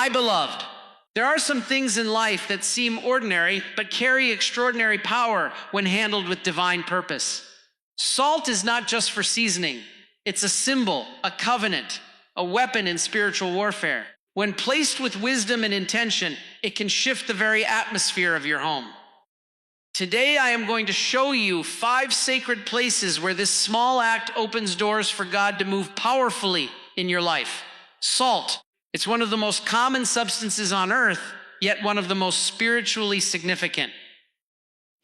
My beloved, there are some things in life that seem ordinary, but carry extraordinary power when handled with divine purpose. Salt is not just for seasoning. It's a symbol, a covenant, a weapon in spiritual warfare. When placed with wisdom and intention, it can shift the very atmosphere of your home. Today, I am going to show you 5 sacred places where this small act opens doors for God to move powerfully in your life. Salt. It's one of the most common substances on earth, yet one of the most spiritually significant.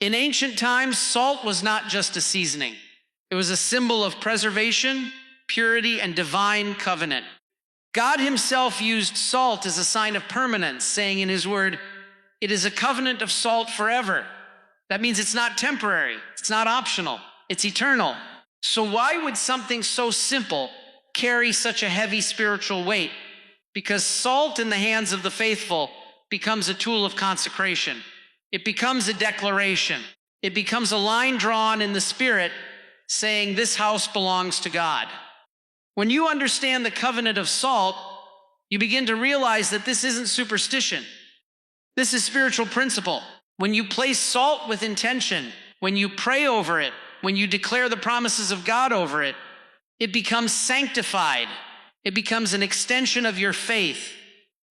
In ancient times, salt was not just a seasoning. It was a symbol of preservation, purity, and divine covenant. God himself used salt as a sign of permanence, saying in his word, "It is a covenant of salt forever." That means it's not temporary, it's not optional, it's eternal. So why would something so simple carry such a heavy spiritual weight? Because salt in the hands of the faithful becomes a tool of consecration. It becomes a declaration. It becomes a line drawn in the spirit saying this house belongs to God. When you understand the covenant of salt, you begin to realize that this isn't superstition. This is spiritual principle. When you place salt with intention, when you pray over it, when you declare the promises of God over it, it becomes sanctified. It becomes an extension of your faith,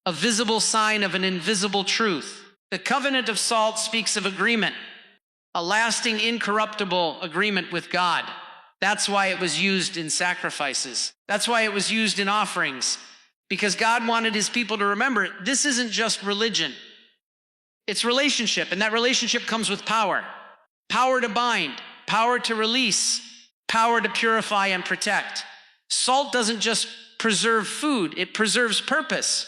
a visible sign of an invisible truth. The covenant of salt speaks of agreement, a lasting, incorruptible agreement with God. That's why it was used in sacrifices. That's why it was used in offerings, because God wanted his people to remember this isn't just religion. It's relationship, and that relationship comes with power. Power to bind, power to release, power to purify and protect. Salt doesn't just preserve food, it preserves purpose.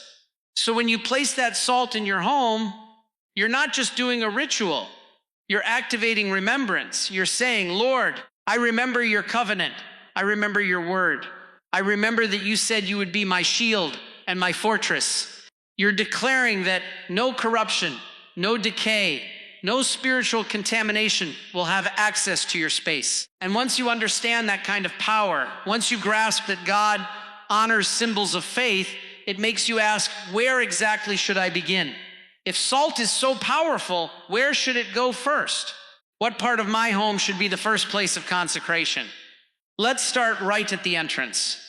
So when you place that salt in your home, you're not just doing a ritual, you're activating remembrance. You're saying, Lord, I remember your covenant. I remember your word. I remember that you said you would be my shield and my fortress. You're declaring that no corruption, no decay, no spiritual contamination will have access to your space. And once you understand that kind of power, once you grasp that God honors symbols of faith, it makes you ask, where exactly should I begin? If salt is so powerful, where should it go first? What part of my home should be the first place of consecration? Let's start right at the entrance.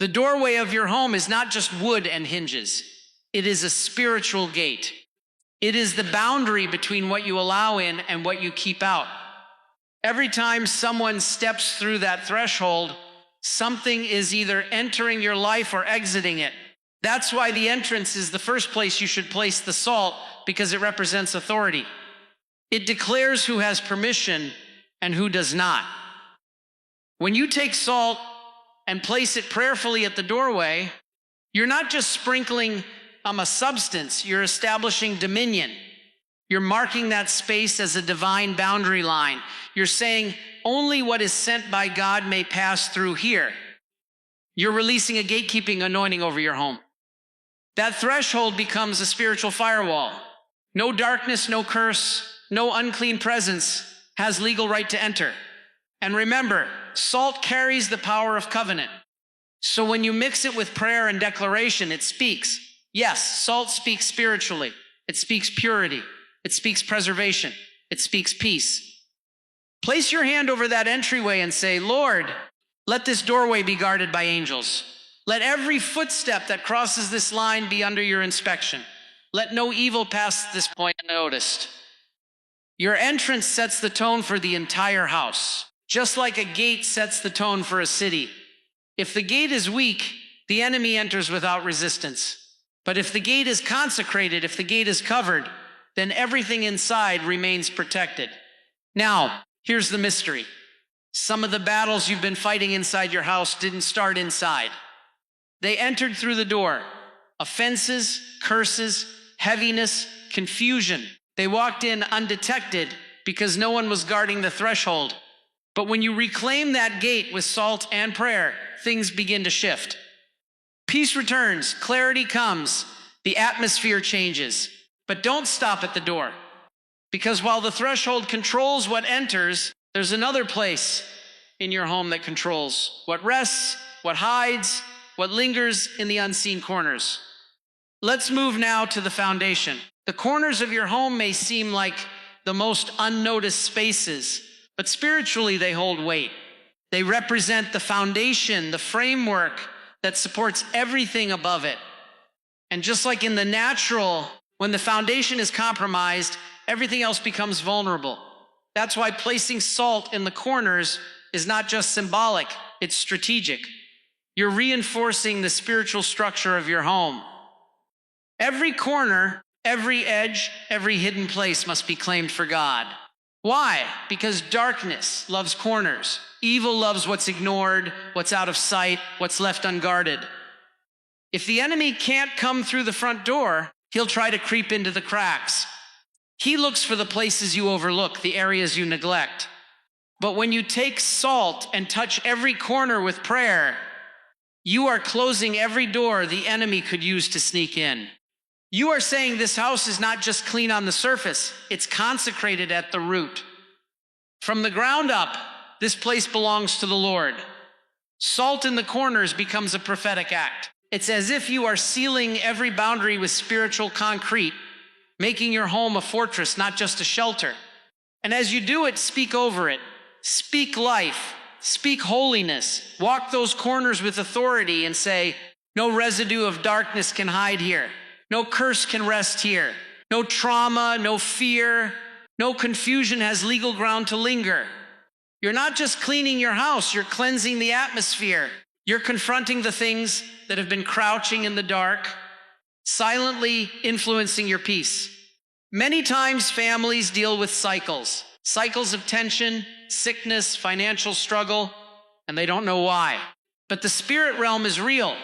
The doorway of your home is not just wood and hinges. It is a spiritual gate. It is the boundary between what you allow in and what you keep out. Every time someone steps through that threshold, something is either entering your life or exiting it. That's why the entrance is the first place you should place the salt, because it represents authority. It declares who has permission and who does not. When you take salt and place it prayerfully at the doorway, you're not just sprinkling a substance, you're establishing dominion. You're marking that space as a divine boundary line. You're saying only what is sent by God may pass through here. You're releasing a gatekeeping anointing over your home. That threshold becomes a spiritual firewall. No darkness, no curse, no unclean presence has legal right to enter. And remember, salt carries the power of covenant. So when you mix it with prayer and declaration, it speaks. Yes, salt speaks spiritually. It speaks purity. It speaks preservation. It speaks peace. Place your hand over that entryway and say, Lord, let this doorway be guarded by angels. Let every footstep that crosses this line be under your inspection. Let no evil pass this point unnoticed. Your entrance sets the tone for the entire house, just like a gate sets the tone for a city. If the gate is weak, the enemy enters without resistance. But if the gate is consecrated, if the gate is covered, then everything inside remains protected. Now, here's the mystery. Some of the battles you've been fighting inside your house didn't start inside. They entered through the door. Offenses, curses, heaviness, confusion. They walked in undetected because no one was guarding the threshold. But when you reclaim that gate with salt and prayer, things begin to shift. Peace returns, clarity comes, the atmosphere changes. But don't stop at the door. Because while the threshold controls what enters, there's another place in your home that controls what rests, what hides, what lingers in the unseen corners. Let's move now to the foundation. The corners of your home may seem like the most unnoticed spaces, but spiritually they hold weight. They represent the foundation, the framework that supports everything above it. And just like in the natural, when the foundation is compromised, everything else becomes vulnerable. That's why placing salt in the corners is not just symbolic, it's strategic. You're reinforcing the spiritual structure of your home. Every corner, every edge, every hidden place must be claimed for God. Why? Because darkness loves corners. Evil loves what's ignored, what's out of sight, what's left unguarded. If the enemy can't come through the front door, he'll try to creep into the cracks. He looks for the places you overlook, the areas you neglect. But when you take salt and touch every corner with prayer, you are closing every door the enemy could use to sneak in. You are saying this house is not just clean on the surface, it's consecrated at the root. From the ground up, this place belongs to the Lord. Salt in the corners becomes a prophetic act. It's as if you are sealing every boundary with spiritual concrete, making your home a fortress, not just a shelter. And as you do it, speak over it. Speak life. Speak holiness. Walk those corners with authority and say, no residue of darkness can hide here. No curse can rest here. No trauma, no fear, no confusion has legal ground to linger. You're not just cleaning your house, you're cleansing the atmosphere. You're confronting the things that have been crouching in the dark, silently influencing your peace. Many times families deal with cycles of tension, sickness, financial struggle, and they don't know why. But the spirit realm is real.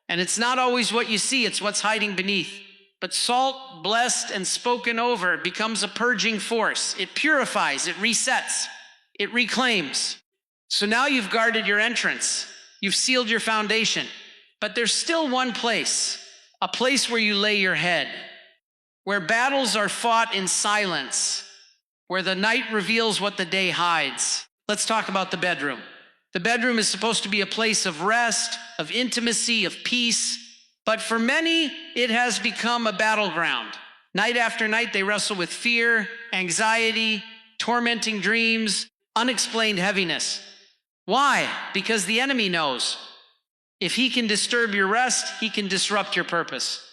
And it's not always what you see, it's what's hiding beneath. But salt, blessed and spoken over, becomes a purging force. It purifies, it resets, it reclaims. So now you've guarded your entrance, you've sealed your foundation. But there's still one place, a place where you lay your head, where battles are fought in silence, where the night reveals what the day hides. Let's talk about the bedroom. The bedroom is supposed to be a place of rest, of intimacy, of peace. But for many, it has become a battleground. Night after night, they wrestle with fear, anxiety, tormenting dreams, unexplained heaviness. Why? Because the enemy knows. If he can disturb your rest, he can disrupt your purpose.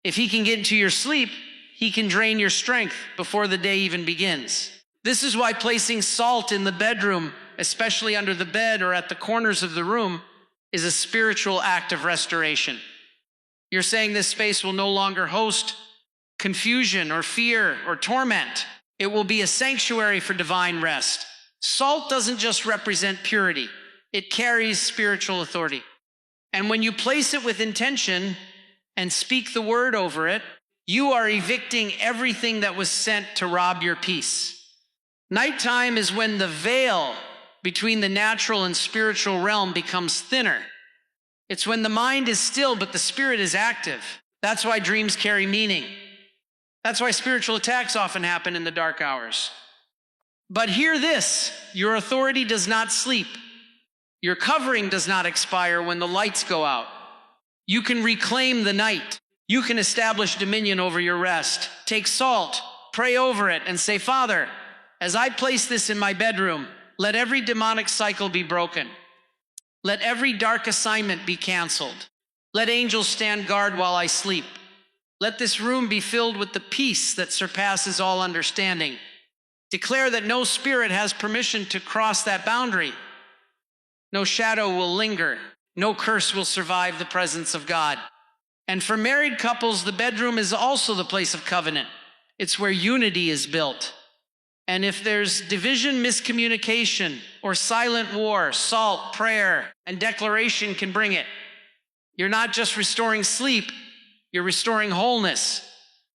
If he can get into your sleep, he can drain your strength before the day even begins. This is why placing salt in the bedroom, especially under the bed or at the corners of the room, is a spiritual act of restoration. You're saying this space will no longer host confusion or fear or torment. It will be a sanctuary for divine rest. Salt doesn't just represent purity, it carries spiritual authority. And when you place it with intention and speak the word over it, you are evicting everything that was sent to rob your peace. Nighttime is when the veil between the natural and spiritual realm becomes thinner. It's when the mind is still, but the spirit is active. That's why dreams carry meaning. That's why spiritual attacks often happen in the dark hours. But hear this, your authority does not sleep. Your covering does not expire when the lights go out. You can reclaim the night. You can establish dominion over your rest. Take salt, pray over it, and say, Father, as I place this in my bedroom, let every demonic cycle be broken. Let every dark assignment be canceled. Let angels stand guard while I sleep. Let this room be filled with the peace that surpasses all understanding. Declare that no spirit has permission to cross that boundary. No shadow will linger. No curse will survive the presence of God. And for married couples, the bedroom is also the place of covenant. It's where unity is built. And if there's division, miscommunication, or silent war, salt, prayer, and declaration can bring it. You're not just restoring sleep, you're restoring wholeness.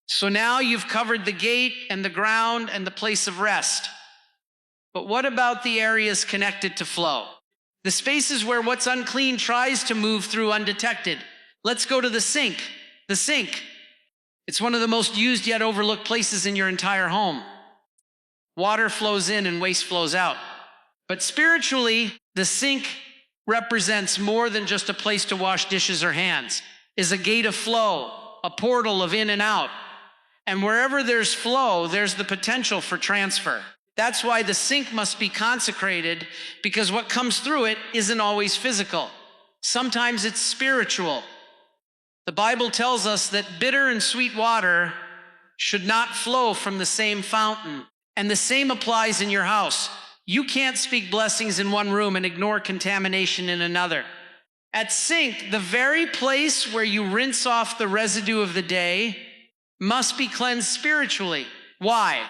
So now you've covered the gate and the ground and the place of rest. But what about the areas connected to flow? The spaces where what's unclean tries to move through undetected. Let's go to the sink. The sink. It's one of the most used yet overlooked places in your entire home. Water flows in and waste flows out. But spiritually, the sink represents more than just a place to wash dishes or hands. It's a gate of flow. a portal of in and out. And wherever there's flow, there's the potential for transfer. That's why the sink must be consecrated, because what comes through it isn't always physical. Sometimes it's spiritual. The Bible tells us that bitter and sweet water should not flow from the same fountain. And the same applies in your house. You can't speak blessings in one room and ignore contamination in another. At sink, the very place where you rinse off the residue of the day must be cleansed spiritually. Why?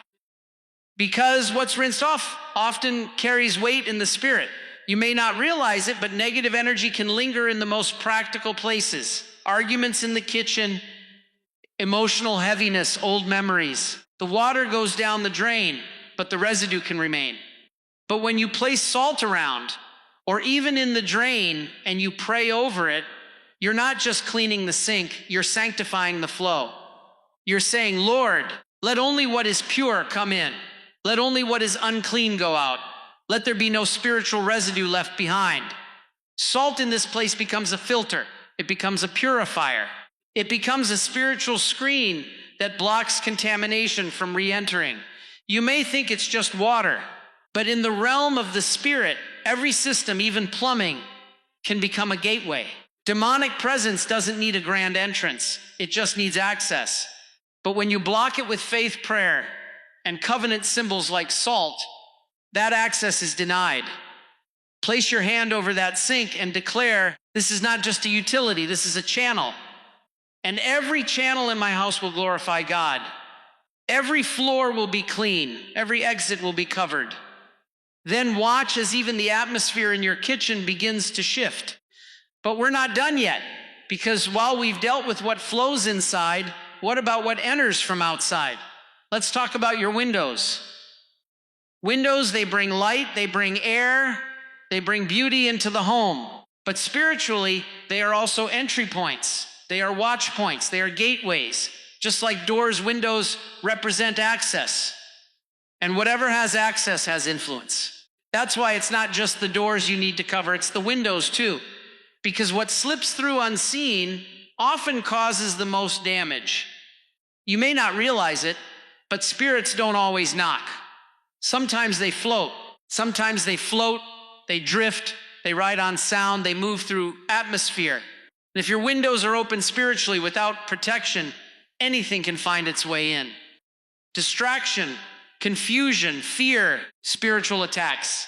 Because what's rinsed off often carries weight in the spirit. You may not realize it, but negative energy can linger in the most practical places. Arguments in the kitchen, emotional heaviness, old memories. The water goes down the drain, but the residue can remain. But when you place salt around, or even in the drain, and you pray over it, you're not just cleaning the sink, you're sanctifying the flow. You're saying, Lord, let only what is pure come in. Let only what is unclean go out. Let there be no spiritual residue left behind. Salt in this place becomes a filter. It becomes a purifier. It becomes a spiritual screen that blocks contamination from re-entering. You may think it's just water, but in the realm of the spirit, every system, even plumbing, can become a gateway. Demonic presence doesn't need a grand entrance. It just needs access. But when you block it with faith prayer and covenant symbols like salt, that access is denied. Place your hand over that sink and declare, this is not just a utility, this is a channel. And every channel in my house will glorify God. Every floor will be clean. Every exit will be covered. Then watch as even the atmosphere in your kitchen begins to shift. But we're not done yet, because while we've dealt with what flows inside, what about what enters from outside? Let's talk about your windows. Windows, they bring light, they bring air, they bring beauty into the home. But spiritually, they are also entry points. They are watch points. They are gateways. Just like doors, windows represent access. And whatever has access has influence. That's why it's not just the doors you need to cover, it's the windows too. Because what slips through unseen often causes the most damage. You may not realize it, but spirits don't always knock. Sometimes they float. Sometimes they float, they drift, they ride on sound, they move through atmosphere. And if your windows are open spiritually without protection, anything can find its way in. Distraction, confusion, fear, spiritual attacks.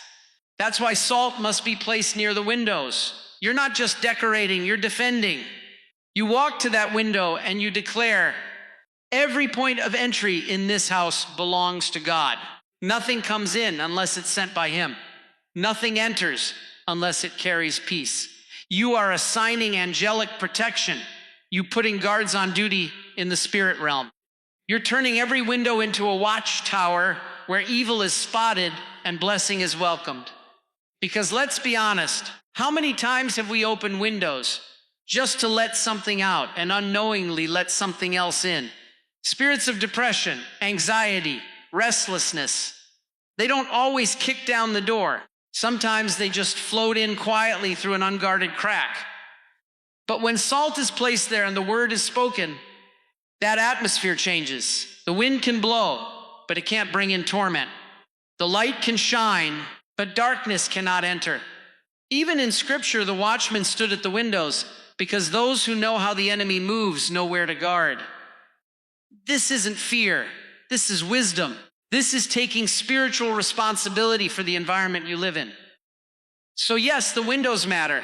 That's why salt must be placed near the windows. You're not just decorating, you're defending. You walk to that window and you declare, every point of entry in this house belongs to God. Nothing comes in unless it's sent by Him. Nothing enters unless it carries peace. You are assigning angelic protection. You putting guards on duty in the spirit realm. You're turning every window into a watchtower where evil is spotted and blessing is welcomed. Because let's be honest, how many times have we opened windows just to let something out and unknowingly let something else in? Spirits of depression, anxiety, restlessness, they don't always kick down the door. Sometimes they just float in quietly through an unguarded crack. But when salt is placed there and the word is spoken, that atmosphere changes. The wind can blow, but it can't bring in torment. The light can shine, but darkness cannot enter. Even in Scripture, the watchman stood at the windows because those who know how the enemy moves know where to guard. This isn't fear. This is wisdom. This is taking spiritual responsibility for the environment you live in. So yes, the windows matter.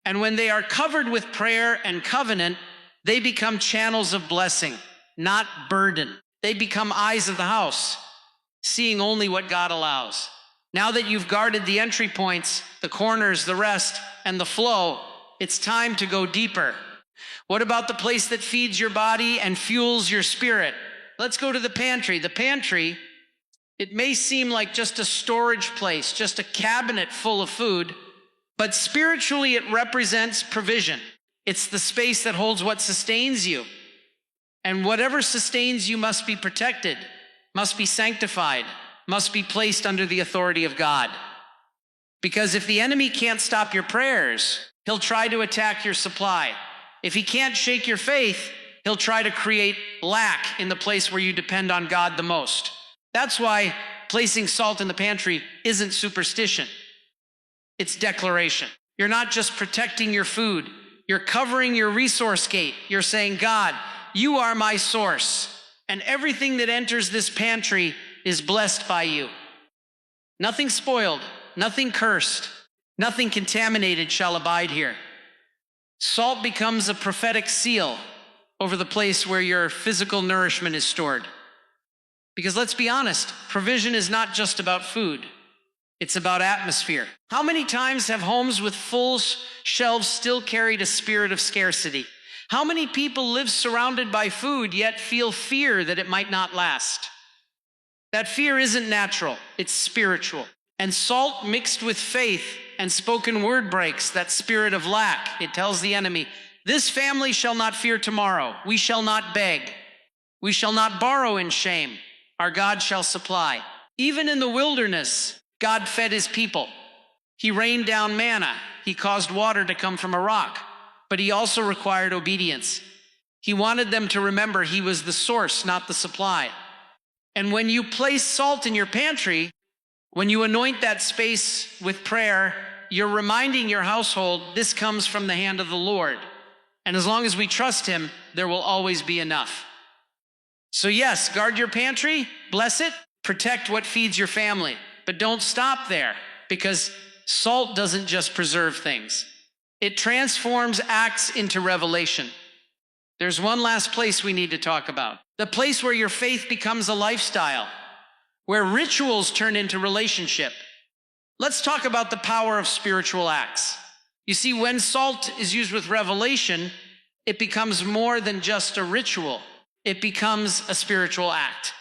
And when they are covered with prayer and covenant, they become channels of blessing, not burden. They become eyes of the house, seeing only what God allows. Now that you've guarded the entry points, the corners, the rest, and the flow, it's time to go deeper. What about the place that feeds your body and fuels your spirit? Let's go to the pantry. The pantry, it may seem like just a storage place, just a cabinet full of food, but spiritually it represents provision. It's the space that holds what sustains you. And whatever sustains you must be protected, must be sanctified, must be placed under the authority of God. Because if the enemy can't stop your prayers, he'll try to attack your supply. If he can't shake your faith, He'll try to create lack in the place where you depend on God the most. That's why placing salt in the pantry isn't superstition. It's declaration. You're not just protecting your food. You're covering your resource gate. You're saying, God, you are my source, and everything that enters this pantry is blessed by you. Nothing spoiled, nothing cursed, nothing contaminated shall abide here. Salt becomes a prophetic seal over the place where your physical nourishment is stored. Because let's be honest, provision is not just about food. It's about atmosphere. How many times have homes with full shelves still carried a spirit of scarcity? How many people live surrounded by food yet feel fear that it might not last? That fear isn't natural, it's spiritual. And salt mixed with faith and spoken word breaks that spirit of lack. It tells the enemy, this family shall not fear tomorrow. We shall not beg. We shall not borrow in shame. Our God shall supply. Even in the wilderness, God fed his people. He rained down manna. He caused water to come from a rock. But he also required obedience. He wanted them to remember he was the source, not the supply. And when you place salt in your pantry, when you anoint that space with prayer, you're reminding your household this comes from the hand of the Lord. And as long as we trust him, there will always be enough. So yes, guard your pantry, bless it, protect what feeds your family. But don't stop there, because salt doesn't just preserve things. It transforms acts into revelation. There's one last place we need to talk about. The place where your faith becomes a lifestyle, where rituals turn into relationship. Let's talk about the power of spiritual acts. You see, when salt is used with revelation, it becomes more than just a ritual. It becomes a spiritual act.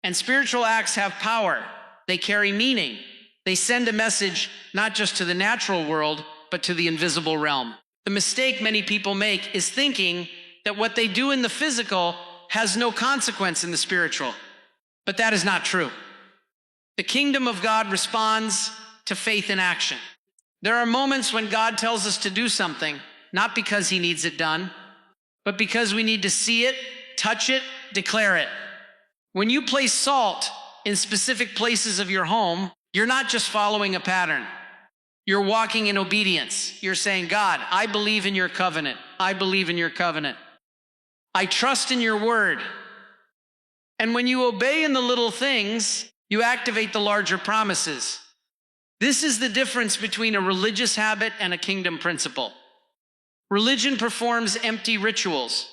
And spiritual acts have power. They carry meaning. They send a message not just to the natural world, but to the invisible realm. The mistake many people make is thinking that what they do in the physical has no consequence in the spiritual. But that is not true. The kingdom of God responds to faith in action. There are moments when God tells us to do something, not because he needs it done, but because we need to see it, touch it, declare it. When you place salt in specific places of your home, you're not just following a pattern. You're walking in obedience. You're saying, God, I believe in your covenant. I believe in your covenant. I trust in your word. And when you obey in the little things, you activate the larger promises. This is the difference between a religious habit and a kingdom principle. Religion performs empty rituals.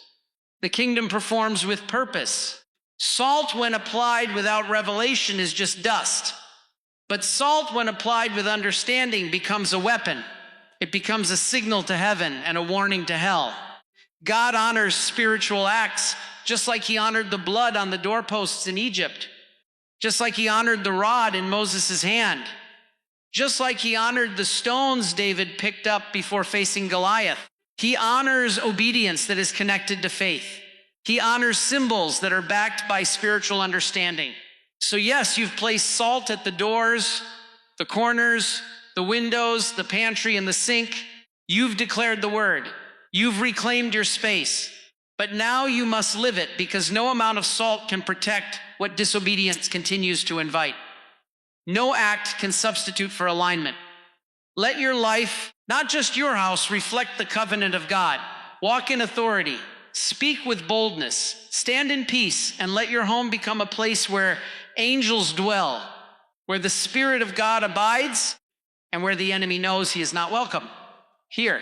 The kingdom performs with purpose. Salt, when applied without revelation, is just dust. But salt, when applied with understanding, becomes a weapon. It becomes a signal to heaven and a warning to hell. God honors spiritual acts just like he honored the blood on the doorposts in Egypt, just like he honored the rod in Moses' hand, just like he honored the stones David picked up before facing Goliath. He honors obedience that is connected to faith. He honors symbols that are backed by spiritual understanding. So yes, you've placed salt at the doors, the corners, the windows, the pantry, and the sink. You've declared the word. You've reclaimed your space. But now you must live it, because no amount of salt can protect what disobedience continues to invite. No act can substitute for alignment. Let your life, not just your house, reflect the covenant of God. Walk in authority. Speak with boldness. Stand in peace, and let your home become a place where angels dwell, where the Spirit of God abides, and where the enemy knows he is not welcome. Here.